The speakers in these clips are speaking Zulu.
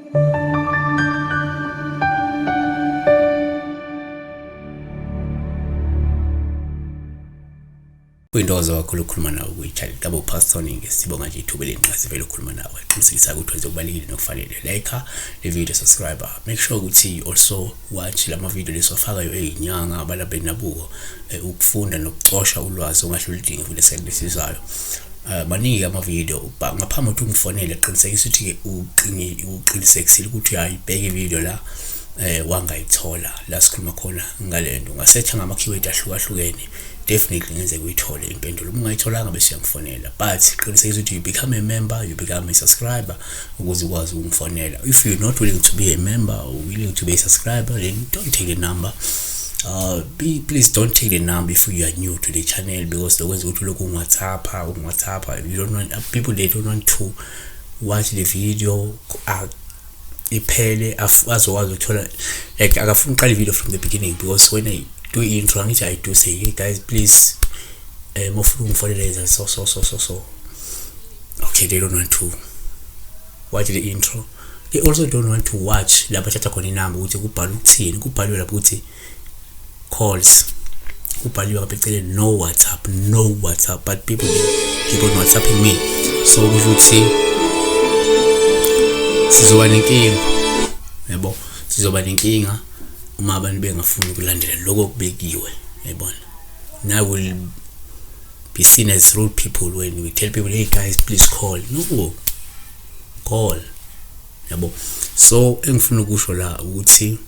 Kuyintozo kakhulu ukukhuluma nawe kuyitshali Double Pastor ngesibonga nje ithuba lenqasi vele ukukhuluma nawe qiniseka ukuthi wenze okubalekile nokufanele like le video subscribe make sure ukuthi also watch lama video lesofakayo ezinyanga abalabeni nabuko ukufunda nokucosha ulwazi ongahlulidingi futhi eselisizayo maningi ama video ngaphambi kokuthi ungifonele qiniseka ukuthi uqinisekisile ukuthi uyayibheka video la wangayithola la sikhuluma khona ngalento ungasetha ngama keyword ahlukahlukene definitely ngenze kuyithola impendulo ungayitholanga bese uyangifonela but qiniseka ukuthi you become a member, you become a subscriber ukuze ukwazi ukungifonela. If you're not willing to be a member or willing to be a subscriber, then don't take the number. Please don't take the number if you are new to the channel, because the ones who look on WhatsApp, you don't want people, they don't want to watch the video iphele azokwazi ukuthola like akafuna uqala video from the beginning, because when I do intro I do say, hey guys, please mofuna ungifonele so okay, they don't want to watch the intro. They also don't want to watch lapha chatha khona inamba ukuthi kubhalwe ukuthini, kubhalwe lapha ukuthi calls, kubhalwe lapha eceleni no WhatsApp, but people keep on WhatsApping me, so kusho ukuthi sizoba nenkinga, yabo, sizoba nenkinga uma abantu bengafuni ukulandela lokho kubekiwe, yabona. Now will be seen as rude people when we tell people, hey guys, please call. No, call, yabo. So engifuna ukusho la ukuthi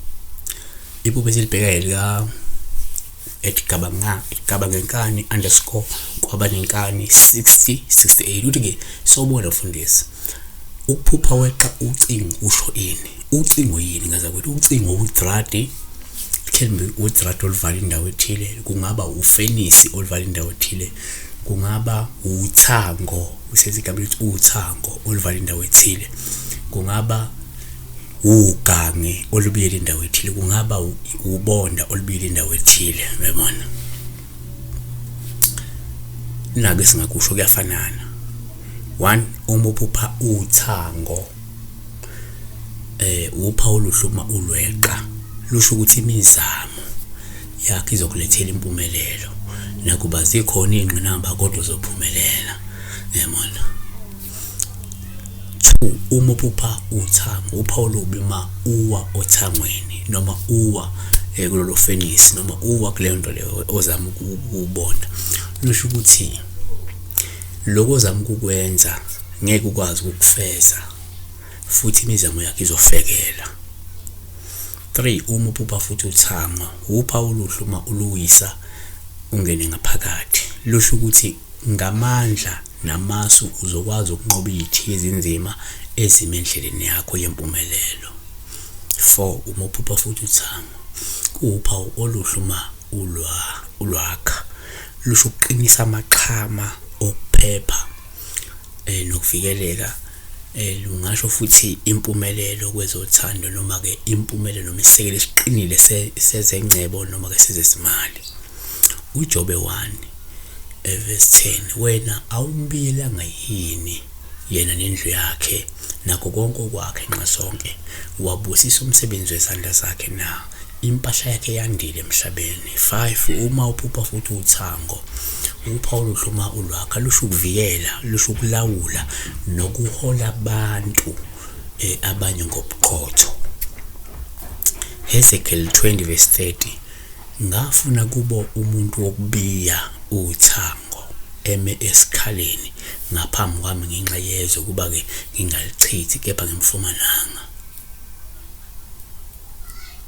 iphupho esilibheka elika @gabangenkani _kwabanenkani 6068 uthi ke sobona mfundisi ukuphupha weqa ucingo usho ini, ucingo yini ngaza ukuthi ucingo udradi can be udradi olivala indawo ethile, kungaba ufenisi olivala indawo ethile, kungaba uthango usezigaba lithi uthango olivala indawo ethile, kungaba ugange olubiyela indawo ethile, kungaba ubonda olubiyela indawo ethile, uyabona. Nake singakusho kuyafanana. 1 uma uphupha uthango upha oluhluma ulweqa lusho ukuthi imizamo yakhe izokulethela impumelelo, nakuba zikhona ingqinamba kodwa uzophumelela, yabona. 2 uma uphupha uthango upha olubima uwa othangweni noma uwa kulolo fenisi noma uwa kuleyo nto leyo ozama ukubonda, lusho ukuthi lokho ozama ukukwenza ngeke ukwazi ukufeza futhi imizamo yakhe izofekela. 3 uma uphupha futhi uthango upha uluhluma uluwisa ungene ngaphakathi, lusho ukuthi ngamandla namasu uzokwazi ukunqoba izithiyo ezinzima ezimendleleni yakho yempumelelo. 4 uma uphupha futhi uthango upha oluhluma ulwakha, lusho ukuqinisa amaqhama okuphepha nokuvikeleka, lungasho futhi impumelelo kwezothando noma ke impumelelo noma isekelo esiqinile sezengcebo noma ke sezesimali. uJobe 1 verse 10 wena awumbiyelanga yini yena nendlu yakhe nakho konke kwakhe nxa sonke wabusisa umsebenzi wezandla zakhe na impahla yakhe yandile emhlabeni. 5 uma uphupha futhi uthango upha oluhluma ulwakha, lusho ukuvikela, lusho ukulawula nokuhola abantu abanye ngobuqotho. Ezekiel 20 verse 30 ngafuna kubo umuntu wokubiya uthango eme esikhaleni ngaphambi kwami ngenxa yezwe kuba ke ngingalichithi kepha ngimfumananga.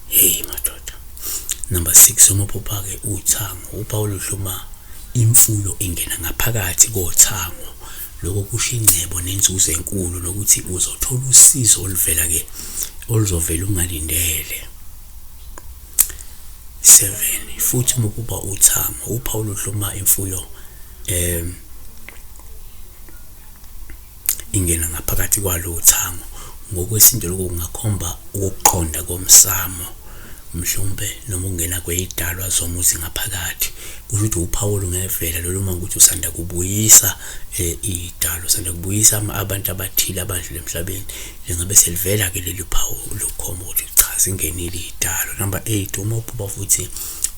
Hey madoda. Number 6 uma uphupha ke uthango upha oluhluma imfuyo ingena ngaphakathi kothango, lokho kusho ingcebo nenzuzo enkulu nokuthi uzothola usizo oluvela ke oluzovela ungalindele. 7 futhi uma uphupha uthango upha oluhluma imfuyo ingena ngaphakathi kwalo uthango, ngokwesinto lokho kungakhomba ukuqonda komsamo mhlawumbe noma ungena kweyidalwa zomuzi ngaphakathi. Kusho ukuthi uphawu olungevela lolu uma ukuthi usanda kubuyisa idalo, usanda kubuyisa abantu abathile abadlule emhlabeni, lingabe selivela ke leli phawu lokukhomba ukuthi cha singenile idalo. Number 8, uma uphupha futhi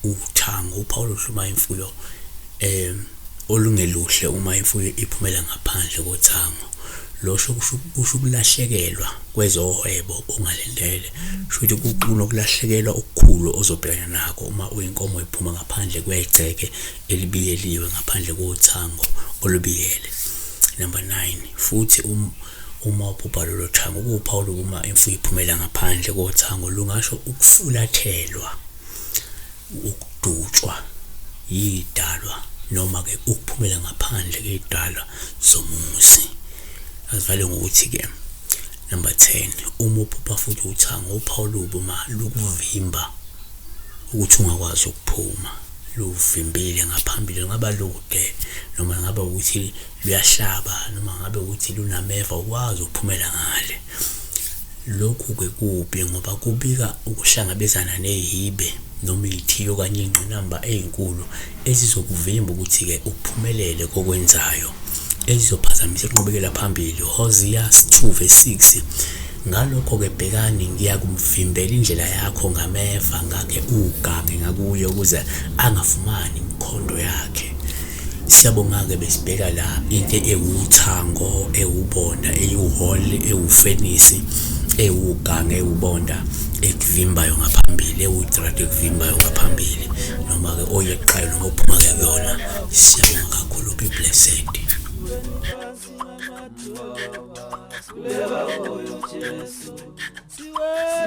uthango, uphawu oluhluma imfuyo olungeluhle uma imfuyo iphumela ngaphandle kothango. Losho kusho ukulahlekelwa kwezohwebo ongalendele. Kusho ukuthi kunokulahlekelwa okukhulu ozobhekana nakho uma uyinkomo iphuma ngaphandle kwegceke elibiyeliwe, ngaphandle kothango olubiyele. Number 9, futhi uma uphupha lolo thango, kuwuphawu uma imfuyo iphumela ngaphandle kothango, lungasho ukufulathelwa, ukudutshwa yidalwa, noma ke ukuphumela ngaphandle kwedalwa zomuzi. Asivale ngokuthi ke number 10, uma uphupha futhi uthango, uphawu lubi uma lukuvimba ukuthi ungakwazi ukuphuma, luvimbile ngaphambili, ngaba lude noma ngabe ukuthi luyahlaba noma ngabe ukuthi lunameva ukwazi ukuphumela ngale. Lokhu ke kubi ngoba kubika ukuhlangabezana nezihibe noma izithiyo kanye ingqinamba ezinkulu ezizokuvimba ukuthi ke uphumelele kokwenzayo, ezizophazamisa inqubekela phambili. Hosea 2:6, ngalokho ke bhekani ngiyakumvimbela indlela yakho ngameva, ngakhe ugange ngakuye ukuze angafumani imikhondo yakhe. Siyabonga-ke besibheka la into ewuthango, ewubonda, eyiwuhole, ewufenisi, ewugange, ewubonda ekuvimbayo ngaphambili, ewudradi ekuvimbayo ngaphambili, noma ke oyeqayo noma ophuma ke kuyona. Siyabonga kakhulu, be blessed. Siwe